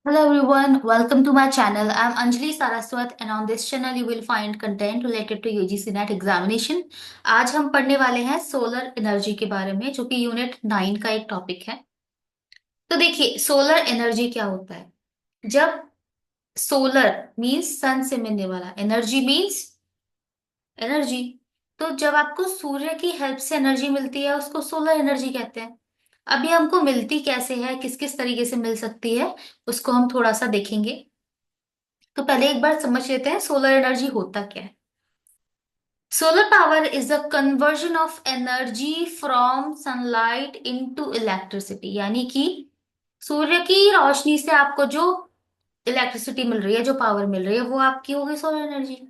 Hello everyone, welcome to my channel. I'm Anjali Saraswat and on this channel you will find content related to UGC NET examination. आज हम पढ़ने वाले हैं solar energy के बारे में जो कि यूनिट 9 का एक टॉपिक है। तो देखिए सोलर एनर्जी क्या होता है। जब सोलर मीन्स सन से मिलने वाला, एनर्जी मीन्स एनर्जी। तो जब आपको सूर्य की हेल्प से एनर्जी मिलती है उसको सोलर एनर्जी कहते हैं। अभी हमको मिलती कैसे है, किस किस तरीके से मिल सकती है, उसको हम थोड़ा सा देखेंगे। तो पहले एक बार समझ लेते हैं सोलर एनर्जी होता क्या है। Solar power is the conversion of energy from sunlight into electricity, यानी कि सूर्य की रोशनी से आपको जो इलेक्ट्रिसिटी मिल रही है, जो पावर मिल रही है, वो आपकी होगी सोलर एनर्जी।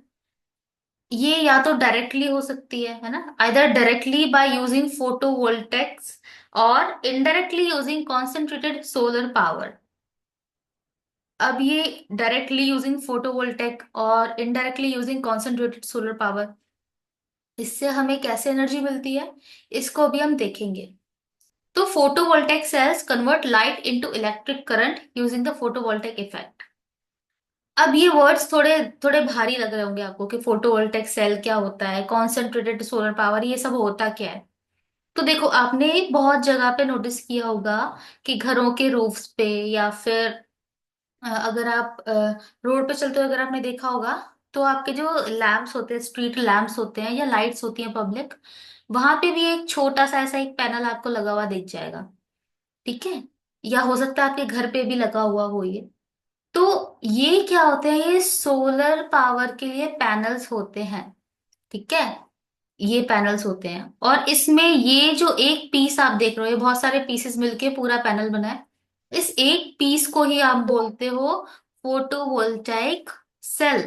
ये या तो डायरेक्टली हो सकती है ना, आइदर डायरेक्टली बाय यूजिंग फोटोवोल्टेक्स और indirectly using concentrated solar power. अब ये डायरेक्टली यूजिंग फोटोवोल्टेक और indirectly using concentrated solar power, इससे हमें कैसे एनर्जी मिलती है इसको अभी हम देखेंगे। तो photovoltaic cells convert light into electric current using the photovoltaic effect. अब ये वर्ड्स थोड़े थोड़े भारी लग रहे होंगे आपको कि फोटोवोल्टेक सेल क्या होता है, कॉन्सेंट्रेटेड सोलर पावर, ये सब होता क्या है। तो देखो आपने बहुत जगह पे नोटिस किया होगा कि घरों के रूफ्स पे या फिर अगर आप रोड पे चलते हो, अगर आपने देखा होगा तो आपके जो लैंप्स होते हैं, स्ट्रीट लैंप्स होते हैं या लाइट्स होती हैं पब्लिक, वहां पे भी एक छोटा सा ऐसा एक पैनल आपको लगा हुआ दिख जाएगा। ठीक है। या हो सकता है आपके घर पे भी लगा हुआ हो ये। तो ये क्या होते हैं, ये सोलर पावर के लिए पैनल्स होते हैं। ठीक है। ये पैनल्स होते हैं और इसमें ये जो एक पीस आप देख रहे हो, ये बहुत सारे पीसेस मिलके पूरा पैनल बना है। इस एक पीस को ही आप बोलते हो फोटोवोल्टाइक सेल।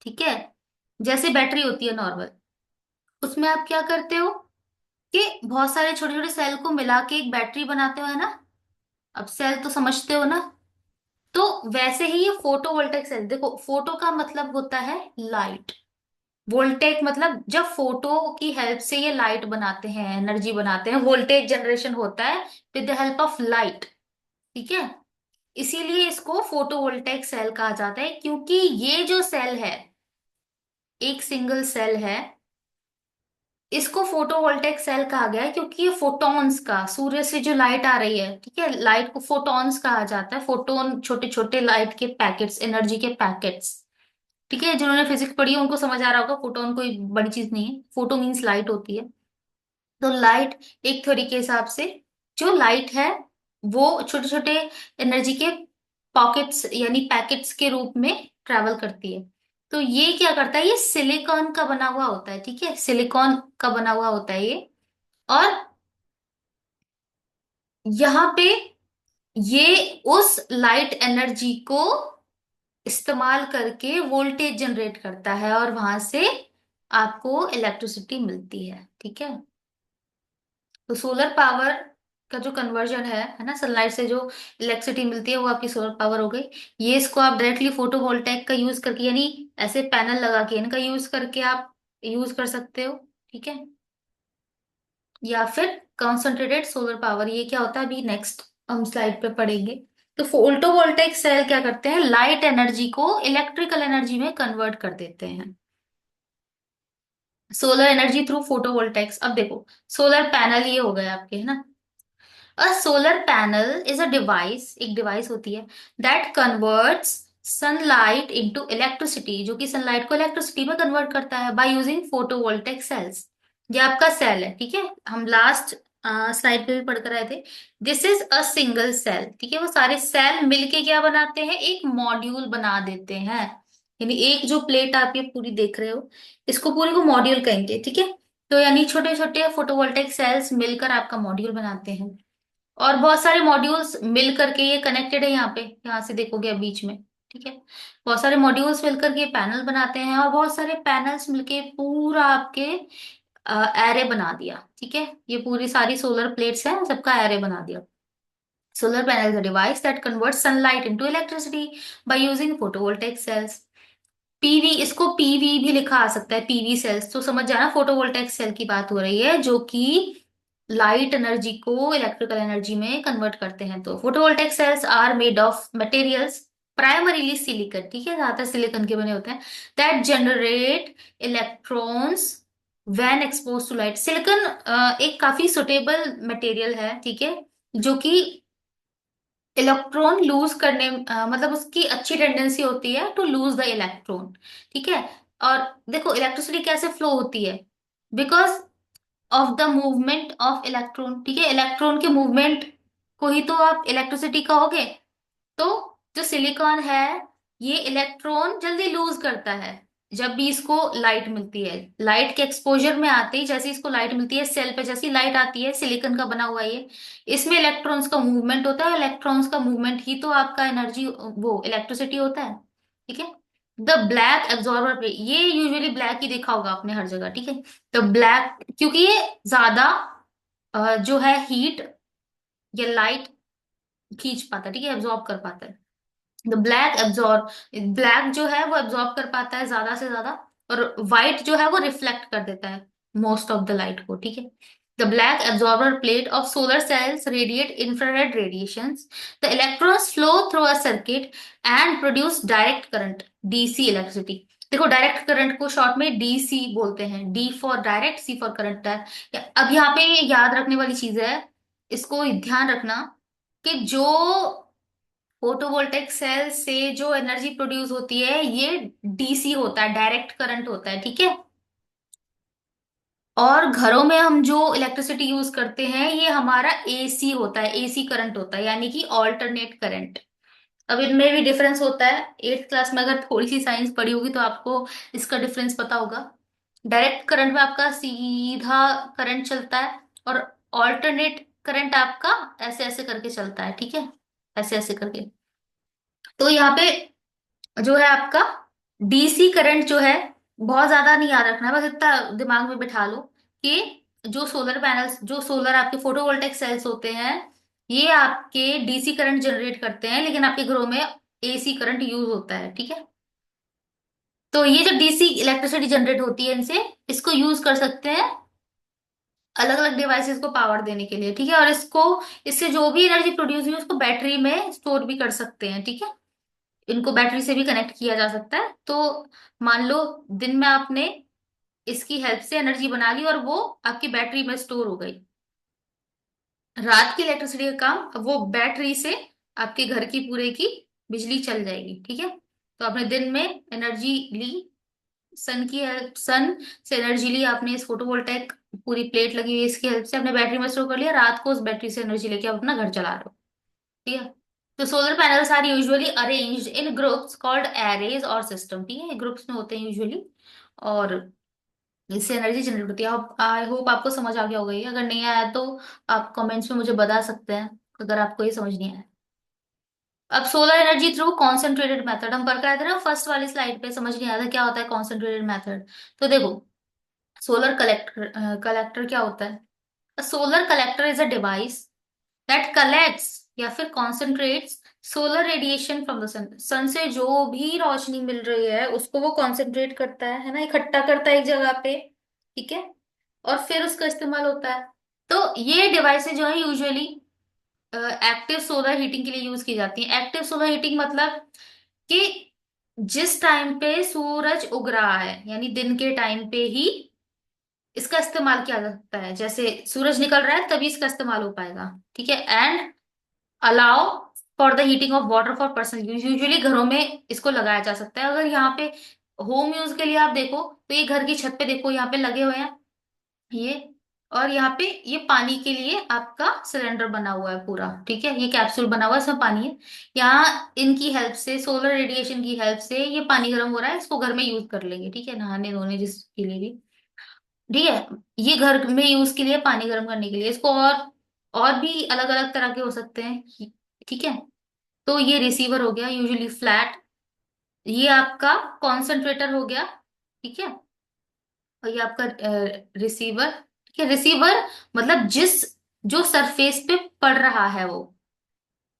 ठीक है। जैसे बैटरी होती है नॉर्मल, उसमें आप क्या करते हो कि बहुत सारे छोटे छोटे सेल को मिला के एक बैटरी बनाते हो, है ना। अब सेल तो समझते हो ना। तो वैसे ही ये फोटोवोल्टाइक सेल, देखो फोटो का मतलब होता है लाइट, वोल्टेज मतलब जब फोटो की हेल्प से ये लाइट बनाते हैं, एनर्जी बनाते हैं, वोल्टेज जनरेशन होता है with the help of light. ठीक है। इसीलिए इसको फोटोवोल्टेइक सेल कहा जाता है, क्योंकि ये जो सेल है, एक सिंगल सेल है, इसको फोटोवोल्टेइक सेल कहा गया है क्योंकि ये फोटॉन्स का, सूर्य से जो लाइट आ रही है, ठीक है, लाइट को फोटॉन्स कहा जाता है। फोटोन छोटे छोटे लाइट के पैकेट्स, एनर्जी के पैकेट्स। ठीक है, जिन्होंने फिजिक्स पढ़ी है उनको समझ आ रहा होगा, फोटोन कोई बड़ी चीज नहीं है, फोटो मीन्स लाइट होती है। तो लाइट एक थ्योरी के हिसाब से, जो लाइट है वो छोटे छोटे एनर्जी के पॉकेट्स यानी पैकेट्स के रूप में ट्रेवल करती है। तो ये क्या करता है, ये सिलिकॉन का बना हुआ होता है। ठीक है, सिलिकॉन का बना हुआ होता है ये। और यहाँ पे ये उस लाइट एनर्जी को इस्तेमाल करके वोल्टेज जनरेट करता है और वहां से आपको इलेक्ट्रिसिटी मिलती है। ठीक है। तो सोलर पावर का जो कन्वर्जन है ना, सनलाइट से जो इलेक्ट्रिसिटी मिलती है वो आपकी सोलर पावर हो गई। ये इसको आप डायरेक्टली फोटोवोल्टेइक का यूज करके, यानी ऐसे पैनल लगा के इनका यूज करके आप यूज कर सकते हो। ठीक है। या फिर कंसंट्रेटेड सोलर पावर, ये क्या होता है अभी नेक्स्ट हम स्लाइड पे पढ़ेंगे। तो फोटोवोल्टेइक सेल क्या करते हैं, लाइट एनर्जी को इलेक्ट्रिकल एनर्जी में कन्वर्ट कर देते हैं। Solar energy through photovoltaics. अब देखो सोलर पैनल ये हो गए आपके, है ना। अ solar panel is a device, एक डिवाइस होती है that converts sunlight into electricity, जो कि सनलाइट को इलेक्ट्रिसिटी में कन्वर्ट करता है बाय यूजिंग फोटोवोल्टेइक सेल्स। ये आपका सेल है। ठीक है, हम लास्ट स्लाइड पे भी पढ़कर आए थे। This is a single cell. ठीक है, वो सारे सेल मिलके क्या बनाते हैं, एक मॉड्यूल बना देते हैं। यानी एक जो प्लेट आप ये पूरी देख रहे हो, इसको पूरी को मॉड्यूल कहेंगे। ठीक है। तो यानी छोटे छोटे फोटोवोल्टेइक सेल्स मिलकर आपका मॉड्यूल बनाते हैं। और बहुत सारे मॉड्यूल्स मिल करके ये कनेक्टेड है, यहाँ पे यहाँ से देखोगे अब बीच में। ठीक है। बहुत सारे मॉड्यूल्स मिलकर के पैनल बनाते हैं और बहुत सारे पैनल्स मिलके पूरा आपके एरे बना दिया। ठीक है, ये पूरी सारी सोलर प्लेट्स हैं, सबका एरे बना दिया। Solar panel is a device that convert sunlight into electricity by using photovoltaic cells. PV, इसको पीवी भी लिखा आ सकता है, पीवी सेल्स। तो समझ जाना फोटोवोल्टेइक सेल की बात हो रही है, जो कि लाइट एनर्जी को इलेक्ट्रिकल एनर्जी में कन्वर्ट करते हैं। तो photovoltaic cells are made of materials primarily silicon, ठीक है, ज्यादातर सिलिकॉन के बने होते हैं, that generate electrons when expose to light. Silicon एक काफी सुटेबल मटेरियल है, ठीक है, जो कि इलेक्ट्रॉन लूज करने मतलब उसकी अच्छी टेंडेंसी होती है टू लूज द इलेक्ट्रॉन, ठीक है। और देखो इलेक्ट्रिसिटी कैसे फ्लो होती है, because of the movement of electron, ठीक है, इलेक्ट्रॉन के मूवमेंट को ही तो आप इलेक्ट्रिसिटी कहोगे। तो जो सिलिकॉन है ये इलेक्ट्रॉन जल्दी लूज करता है जब भी इसको लाइट मिलती है। लाइट के एक्सपोजर में आते ही जैसे इसको लाइट मिलती है, सेल पे जैसी लाइट आती है, सिलिकॉन का बना हुआ ये, इसमें इलेक्ट्रॉन्स का मूवमेंट होता है, इलेक्ट्रॉन्स का मूवमेंट ही तो आपका एनर्जी वो इलेक्ट्रिसिटी होता है, ठीक है। द ब्लैक एब्जॉर्बर, ये यूजुअली ब्लैक ही देखा होगा आपने हर जगह, ठीक है। तो ब्लैक क्योंकि ये ज्यादा जो है हीट या लाइट खींच पाता है, ठीक है, एब्जॉर्ब कर पाता है। द ब्लैक एब्जॉर्ब, ब्लैक जो है वो एब्जॉर्ब कर पाता है ज्यादा से ज्यादा, और व्हाइट जो है वो रिफ्लेक्ट कर देता है मोस्ट ऑफ द लाइट को, ठीक है। The black absorber plate of solar cells radiate infrared radiations, the electrons flow through a circuit and produce direct current, DC electricity. देखो डायरेक्ट करंट को शॉर्ट में डीसी बोलते हैं, D for direct, C for current है। अब यहाँ पे याद रखने वाली चीज है, इसको ध्यान रखना कि जो फोटोवोल्टेक सेल से जो एनर्जी प्रोड्यूस होती है ये डीसी होता है, डायरेक्ट करंट होता है, ठीक है। और घरों में हम जो इलेक्ट्रिसिटी यूज करते हैं ये हमारा एसी होता है, एसी करंट होता है, यानी कि ऑल्टरनेट करंट। अब इनमें भी डिफरेंस होता है, एट्थ क्लास में अगर थोड़ी सी साइंस पढ़ी होगी तो आपको इसका डिफरेंस पता होगा। डायरेक्ट करंट में आपका सीधा करंट चलता है, और ऑल्टरनेट करंट आपका ऐसे ऐसे करके चलता है, ठीक है, ऐसे ऐसे करके। तो यहाँ पे जो है आपका डीसी करंट जो है, बहुत ज्यादा नहीं याद रखना है, बस इतना दिमाग में बिठा लो कि जो सोलर पैनल्स, जो सोलर आपके फोटोवोल्टेक सेल्स होते हैं, ये आपके डीसी करंट जनरेट करते हैं, लेकिन आपके घरों में एसी करंट यूज होता है, ठीक है। तो ये जो डीसी इलेक्ट्रिसिटी जनरेट होती है इनसे, इसको यूज कर सकते हैं अलग अलग डिवाइसेस को पावर देने के लिए, ठीक है। और इसको, इससे जो भी एनर्जी प्रोड्यूस हुई उसको बैटरी में स्टोर भी कर सकते हैं, ठीक है। इनको बैटरी से भी कनेक्ट किया जा सकता है। तो मान लो दिन में आपने इसकी हेल्प से एनर्जी बना ली और वो आपकी बैटरी में स्टोर हो गई, रात की इलेक्ट्रिसिटी का काम, अब वो बैटरी से आपके घर की पूरे की बिजली चल जाएगी, ठीक है। तो आपने दिन में एनर्जी ली, सन की हेल्प, सन से एनर्जी ली आपने, इस फोटोवोल्टेक पूरी प्लेट लगी हुई है इसकी हेल्प से आपने बैटरी में स्टोर कर लिया, रात को उस बैटरी से एनर्जी लेके आप अपना घर चला रहे हो, ठीक है। तो solar panels are usually arranged in groups called arrays और सिस्टम, ठीक है, ग्रुप्स में होते हैं यूजुअली, और इससे एनर्जी जनरेट होती है। आई होप आपको समझ आ गया होगा ये, अगर नहीं आया तो आप कमेंट्स में मुझे बता सकते हैं अगर आपको ये समझ नहीं आया। अब solar energy through concentrated method हम पढ़ के आए थे ना फर्स्ट वाली स्लाइड पे, समझ नहीं आया था क्या होता है कॉन्सेंट्रेटेड मेथड। तो देखो सोलर कलेक्टर, कलेक्टर क्या होता है, solar collector is a device that collects या फिर concentrates solar radiation from the sun, sun से जो भी रोशनी मिल रही है उसको वो कॉन्सेंट्रेट करता है ना, इकट्ठा करता है एक जगह पे, ठीक है, और फिर उसका इस्तेमाल होता है। तो ये डिवाइसेस जो है यूजुअली एक्टिव सोलर हीटिंग के लिए यूज की जाती है। एक्टिव सोलर हीटिंग मतलब कि जिस टाइम पे सूरज उग रहा है यानी दिन के टाइम पे ही इसका इस्तेमाल किया जा सकता है, जैसे सूरज निकल रहा है तभी इसका इस्तेमाल हो पाएगा, ठीक है। And allow for the heating of water for personal use, usually घरों में इसको लगाया जा सकता है। अगर यहाँ पे होम यूज के लिए आप देखो तो ये घर की छत पे देखो यहाँ पे लगे हुए हैं ये, और यहाँ पे ये पानी के लिए आपका सिलेंडर बना हुआ है पूरा, ठीक है, ये कैप्सूल बना हुआ है इसमें पानी है। यहाँ इनकी हेल्प से, सोलर रेडिएशन की हेल्प से ये पानी गर्म हो रहा है, इसको घर में यूज कर लेंगे, ठीक है, नहाने धोने जिसके लिए भी, ठीक है। ये घर में यूज के लिए, पानी गर्म करने के लिए इसको, और भी अलग अलग तरह के हो सकते हैं, ठीक है। तो ये रिसीवर हो गया यूजुअली फ्लैट, ये आपका कॉन्सेंट्रेटर हो गया, ठीक है, और ये आपका रिसीवर, ठीक है। रिसीवर मतलब जिस, जो सरफेस पे पड़ रहा है वो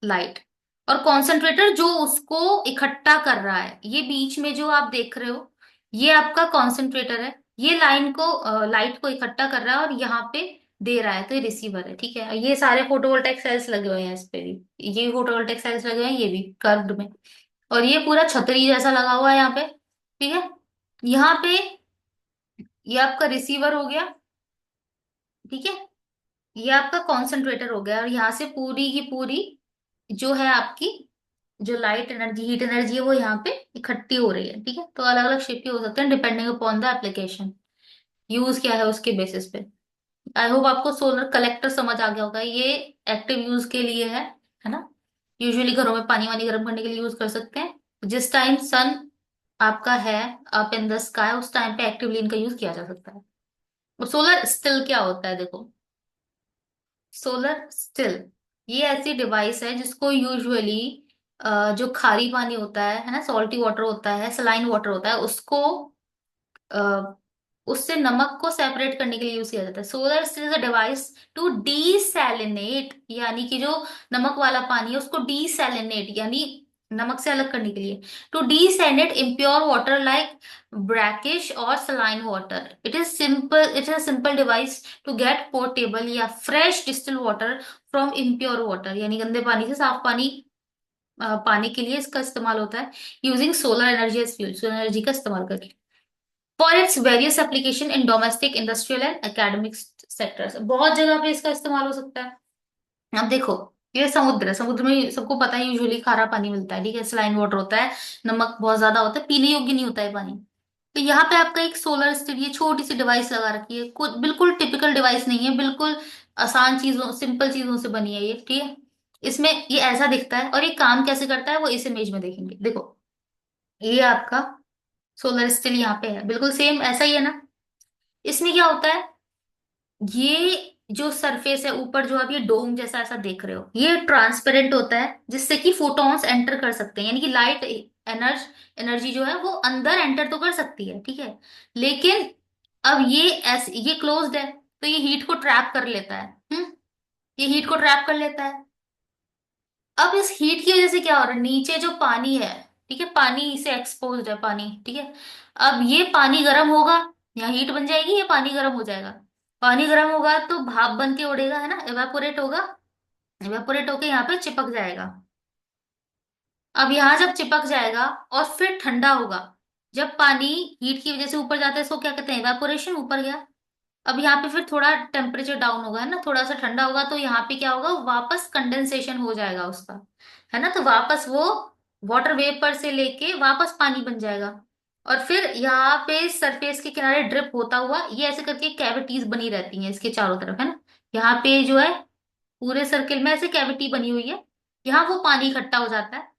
लाइट, और कॉन्सेंट्रेटर जो उसको इकट्ठा कर रहा है, ये बीच में जो आप देख रहे हो ये आपका कॉन्सेंट्रेटर है, ये लाइन को लाइट को इकट्ठा कर रहा है, और यहाँ पे दे रहा है, तो ये रिसीवर है। ठीक है, ये सारे फोटोवोल्टेक सेल्स लगे हुए हैं इस पे भी, ये फोटोवोल्टेक सेल्स लगे हुए हैं, ये भी कर्व्ड में। और ये पूरा छतरी जैसा लगा हुआ है यहाँ पे। ठीक है, यहाँ पे ये आपका रिसीवर हो गया। ठीक है, ये आपका कॉन्सेंट्रेटर हो गया, और यहाँ से पूरी की पूरी जो है आपकी, जो लाइट एनर्जी, हीट एनर्जी है, वो यहाँ पे इकट्ठी हो रही है। ठीक है, तो अलग अलग शेप के हो सकते हैं depending upon the application, use क्या है उसके बेसिस पे। आई होप आपको सोलर कलेक्टर समझ आ गया होगा। ये एक्टिव यूज के लिए है ना। यूजुअली घरों में पानी वानी गर्म करने के लिए यूज कर सकते हैं। जिस टाइम सन आपका है अप इन द स्काई, उस टाइम पे एक्टिवली इनका यूज किया जा सकता है। और सोलर स्टिल क्या होता है, देखो। सोलर स्टिल ये ऐसी डिवाइस है जिसको यूजुअली जो खारी पानी होता है ना, सॉल्टी वाटर होता है, सलाइन वाटर होता है, उसको अ, उससे नमक को सेपरेट करने के लिए यूज किया जाता है। Solar still is a device to desalinate, यानी कि जो नमक वाला पानी है उसको डीसैलिनेट यानी नमक से अलग करने के लिए, to desalinate impure water like brackish और saline water. It is a simple device to get portable या fresh distil water from impure water, यानी गंदे पानी से साफ पानी पाने के लिए इसका इस्तेमाल होता है, using solar energy as fuel, solar energy का इस्तेमाल करके, for its various application in domestic, industrial and academic sectors. बहुत जगह पे इसका इस्तेमाल हो सकता है। अब देखो, ये समुद्र है, समुद्र में सबको पता है यूजुअली खारा पानी मिलता है। ठीक है, सलाइन वाटर होता है, नमक बहुत ज्यादा होता है, पीने योग्य नहीं होता है पानी। तो यहाँ पे आपका एक सोलर स्टिल, ये छोटी सी डिवाइस लगा रखी है, कुछ बिल्कुल टिपिकल डिवाइस नहीं है, बिल्कुल आसान चीजों, सिंपल चीजों से बनी है ये। ठीक है, इसमें ये ऐसा दिखता है, और ये काम कैसे करता है वो इस इमेज में देखेंगे। देखो, ये आपका सोलर स्टिल यहाँ पे है, बिल्कुल सेम ऐसा ही है ना। इसमें क्या होता है, ये जो सरफेस है ऊपर, जो आप ये डोम जैसा ऐसा देख रहे हो, ये ट्रांसपेरेंट होता है, जिससे कि फोटॉन्स एंटर कर सकते हैं, यानी कि लाइट एनर्जी जो है वो अंदर एंटर तो कर सकती है। ठीक है, लेकिन अब ये ऐसे, ये क्लोज्ड है, तो ये हीट को ट्रैप कर लेता है। ये हीट को ट्रैप कर लेता है। अब इस हीट की वजह से क्या हो रहा है, नीचे जो पानी है, ठीक है, पानी से एक्सपोज्ड है पानी। ठीक है, अब ये पानी गर्म होगा, यहाँ हीट बन जाएगी, ये पानी गर्म हो जाएगा। पानी गर्म होगा तो भाप बन के उड़ेगा, है ना, एवापोरेट होगा। एवापोरेट होके यहाँ पे चिपक जाएगा। अब यहाँ जब चिपक जाएगा और फिर ठंडा होगा, जब पानी हीट की वजह से ऊपर जाता है, इसको क्या कहते हैं, एवापोरेशन, ऊपर गया। अब यहाँ पे फिर थोड़ा टेम्परेचर डाउन होगा, है ना, थोड़ा सा ठंडा होगा, तो यहाँ पे क्या होगा, वापस कंडेंसेशन हो जाएगा उसका, है ना, तो वापस वो वाटर वेपर से लेके वापस पानी बन जाएगा। और फिर यहाँ पे सरफेस के किनारे ड्रिप होता हुआ, ये ऐसे करके कैविटीज बनी रहती हैं इसके चारों तरफ, है ना। यहाँ पे जो है पूरे सर्किल में ऐसे कैविटी बनी हुई है, यहाँ वो पानी इकट्ठा हो जाता है।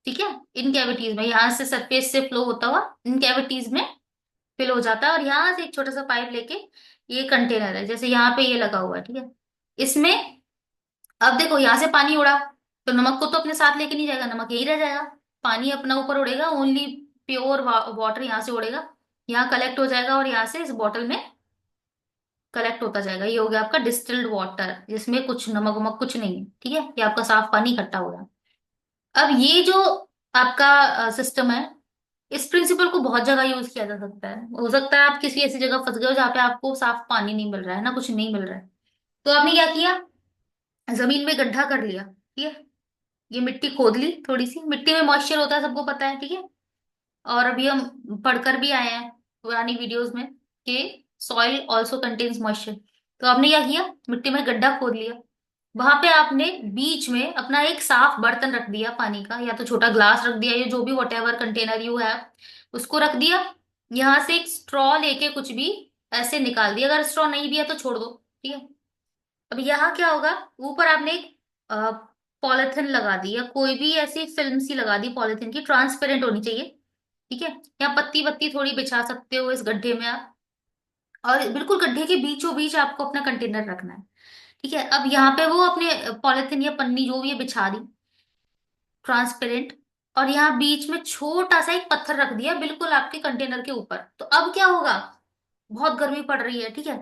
ठीक है, इन कैविटीज में, यहाँ से सरफेस से फ्लो होता हुआ इन कैविटीज में फिल हो जाता है, और यहाँ से एक छोटा सा पाइप लेके, ये कंटेनर है जैसे यहाँ पे ये लगा हुआ है। ठीक है, इसमें अब देखो, यहाँ से पानी उड़ा, तो नमक को तो अपने साथ लेके नहीं जाएगा, नमक यही रह जाएगा। पानी अपना ऊपर उड़ेगा, ओनली प्योर वाटर यहाँ से उड़ेगा, यहाँ कलेक्ट हो जाएगा, और यहाँ से इस बॉटल में कलेक्ट होता जाएगा। ये हो गया आपका डिस्टिल्ड वाटर, जिसमें कुछ नमक वमक कुछ नहीं है। ठीक है, ये आपका साफ पानी इकट्ठा हो गया। अब ये जो आपका सिस्टम है, इस प्रिंसिपल को बहुत जगह यूज किया जा सकता है। हो सकता है आप किसी ऐसी जगह फंस गए हो जहाँ पे आपको साफ पानी नहीं मिल रहा है ना, कुछ नहीं मिल रहा है, तो आपने क्या किया, जमीन में गड्ढा कर लिया। ठीक है, ये मिट्टी खोद ली, थोड़ी सी मिट्टी में मॉइस्चर होता है, सबको पता है। ठीक है, और अभी हम पढ़कर भी आए हैं पुरानी वीडियोस में कि सॉइल ऑल्सो कंटेन्स मॉइस्चर। तो आपने क्या किया, मिट्टी में गड्ढा खोद लिया, वहां पे आपने बीच में अपना एक साफ बर्तन रख दिया पानी का, या तो छोटा ग्लास रख दिया, या जो भी वट एवर कंटेनर यू है उसको रख दिया। यहाँ से एक स्ट्रॉ लेके कुछ भी ऐसे निकाल दिया, अगर स्ट्रॉ नहीं भी है तो छोड़ दो। ठीक है, अब यहाँ क्या होगा, ऊपर आपने एक पॉलिथिन लगा दी, या कोई भी ऐसी फिल्म सी लगा दी पॉलिथिन की, ट्रांसपेरेंट होनी चाहिए। ठीक है, या पत्ती वत्ती थोड़ी बिछा सकते हो इस गड्ढे में आप, और बिल्कुल गड्ढे के बीचों बीच आपको अपना कंटेनर रखना है। ठीक है, अब यहाँ पे वो अपने पॉलिथिन या पन्नी जो भी है बिछा दी ट्रांसपेरेंट, और यहाँ बीच में छोटा सा एक पत्थर रख दिया बिल्कुल आपके कंटेनर के ऊपर। तो अब क्या होगा, बहुत गर्मी पड़ रही है। ठीक है,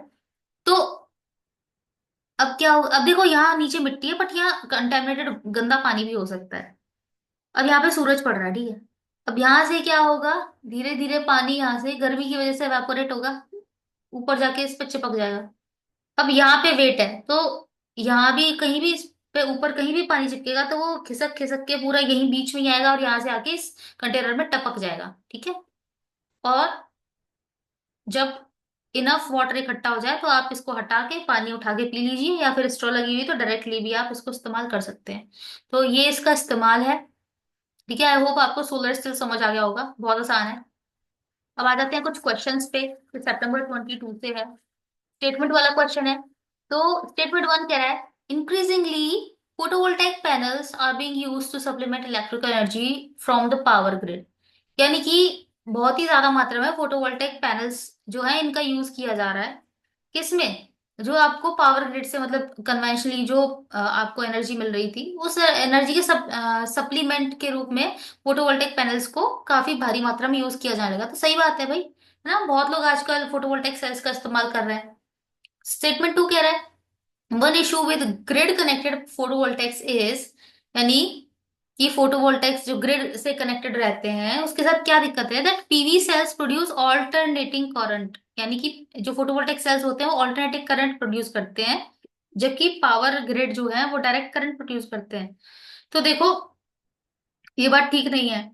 तो अब क्या होगा, अब देखो यहाँ नीचे मिट्टी है, बट यहाँ कंटेमिनेटेड गंदा पानी भी हो सकता है। अब यहाँ पे सूरज पड़ रहा है। ठीक है, अब यहाँ से क्या होगा, धीरे धीरे पानी यहाँ से गर्मी की वजह से एवापोरेट होगा, ऊपर जाके इस पे चिपक जाएगा। अब यहाँ पे वेट है तो यहाँ भी कहीं भी इस पे ऊपर कहीं भी पानी चिपकेगा तो वो खिसक खिसक के पूरा यहीं बीच में ही आएगा और यहाँ से आके इस कंटेनर में टपक जाएगा, ठीक है। और जब इनफ वाटर इकट्ठा हो जाए तो आप इसको हटा के पानी उठा के पी लीजिए, या फिर स्ट्रॉ लगी हुई तो डायरेक्टली भी आप इसको इस्तेमाल कर सकते हैं। तो ये इसका इस्तेमाल है, ठीक है। आई होप आपको सोलर स्टिल समझ आ गया होगा, बहुत आसान है। अब आ जाते हैं कुछ क्वेश्चंस पे, जो September 22 से है। स्टेटमेंट वाला क्वेश्चन है। तो स्टेटमेंट वन कह रहा है, increasingly photovoltaic panels are being used to supplement electrical energy from the power grid. यानी कि बहुत ही ज्यादा मात्रा में फोटोवोल्टाइक पैनल्स जो है इनका यूज किया जा रहा है। किसमें? जो आपको पावर ग्रिड से मतलब कन्वेंशनली जो आपको एनर्जी मिल रही थी उस एनर्जी के सप्लीमेंट के रूप में फोटोवोल्टाइक पैनल्स को काफी भारी मात्रा में यूज किया जाने लगा। तो सही बात है भाई, है ना। बहुत लोग आजकल फोटोवोल्टाइक सेल्स का इस्तेमाल कर रहे हैं। स्टेटमेंट टू कह रहा है, one issue with grid connected photovoltaics is, यानी कि फोटोवोल्टेक्स जो ग्रिड से कनेक्टेड रहते हैं उसके साथ क्या दिक्कत है, that PV sales produce alternating current. यानी कि जो फोटोवोल्टेक सेल्स होते हैं वो ऑल्टरनेटिंग करंट प्रोड्यूस करते हैं, जबकि पावर ग्रिड जो है वो डायरेक्ट करंट प्रोड्यूस करते हैं। तो देखो, ये बात ठीक नहीं है।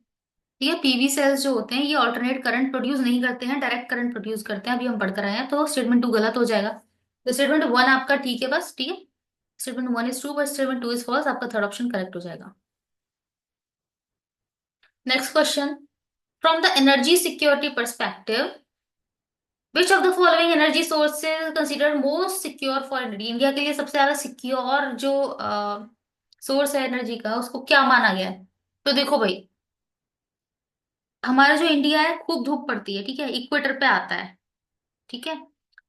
ये पीवी सेल्स जो होते हैं ये ऑल्टरनेट करंट प्रोड्यूस नहीं करते हैं, डायरेक्ट करंट प्रोड्यूस करते हैं। अभी हम पढ़कर आए हैं, तो स्टेटमेंट टू गलत हो जाएगा। तो स्टेटमेंट वन आपका ठीक है बस, ठीक है। Statement one is true but statement two is false, आपका थर्ड ऑप्शन करेक्ट हो जाएगा। Next question, from the energy security perspective which of the following energy sources consider most secure for energy. India के लिए सबसे ज्यादा secure जो source है energy का उसको क्या माना गया है? तो देखो भाई, हमारा जो इंडिया है खूब धूप पड़ती है, ठीक है, इक्वेटर पे आता है, ठीक है।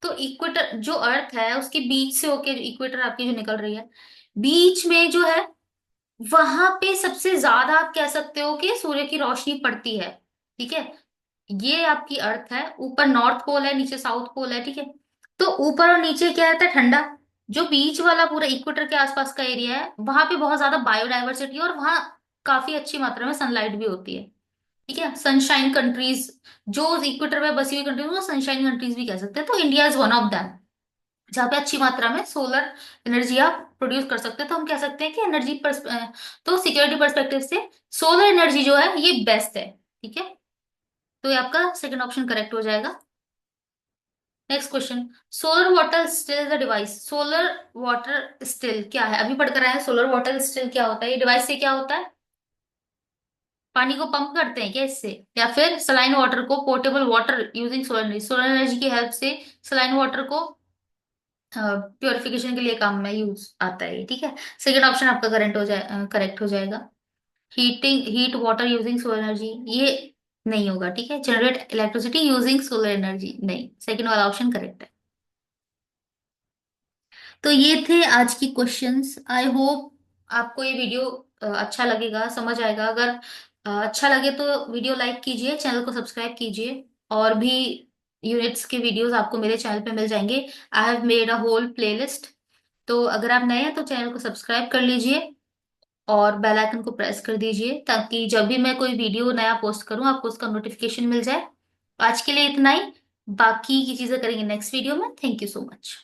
तो इक्वेटर जो अर्थ है उसके बीच से होके इक्वेटर आपकी जो निकल रही है, बीच में जो है वहां पे सबसे ज्यादा आप कह सकते हो कि सूर्य की रोशनी पड़ती है, ठीक है। ये आपकी अर्थ है, ऊपर नॉर्थ पोल है, नीचे साउथ पोल है, ठीक है। तो ऊपर और नीचे क्या रहता है? ठंडा। जो बीच वाला पूरा इक्वेटर के आसपास का एरिया है वहां पे बहुत ज्यादा बायोडाइवर्सिटी है और वहां काफी अच्छी मात्रा में सनलाइट भी होती है, ठीक है। सनशाइन कंट्रीज, जो इक्वेटर में बसी हुई कंट्रीज को सनशाइन कंट्रीज भी कह सकते हैं। तो India is one of them, जहाँ पे अच्छी मात्रा में सोलर एनर्जी आप प्रोड्यूस कर सकते हैं। तो हम कह सकते हैं कि तो सिक्योरिटी परस्पेक्टिव से सोलर एनर्जी जो है ये बेस्ट है, ठीक है। तो ये आपका सेकंड ऑप्शन करेक्ट हो जाएगा। Next question, solar water still is a device. Solar water still क्या है? अभी पढ़कर आए हैं, सोलर वाटर स्टिल क्या होता है, ये डिवाइस से क्या होता है? पानी को पंप करते हैं क्या इससे? या फिर सलाइन वाटर को, portable water using solar energy, solar energy की हेल्प से सलाइन वाटर को प्योरिफिकेशन के लिए काम में यूज आता है ये, ठीक है। सेकंड ऑप्शन आपका करेक्ट हो जाएगा। Heat water using solar energy, ये नहीं होगा, ठीक है। Generate electricity using solar energy, नहीं, सेकंड वाला ऑप्शन करेक्ट है। तो ये थे आज की क्वेश्चंस। आई होप आपको ये वीडियो अच्छा लगेगा, समझ आएगा। अगर अच्छा लगे तो वीडियो लाइक कीजिए, चैनल को सब्सक्राइब कीजिए। और भी यूनिट्स के वीडियोस आपको मेरे चैनल पे मिल जाएंगे। I have made a whole playlist. तो अगर आप नए हैं तो चैनल को सब्सक्राइब कर लीजिए और बेल आइकन को प्रेस कर दीजिए, ताकि जब भी मैं कोई वीडियो नया पोस्ट करूं आपको उसका नोटिफिकेशन मिल जाए। आज के लिए इतना ही, बाकी की चीजें करेंगे नेक्स्ट वीडियो में। Thank you so much.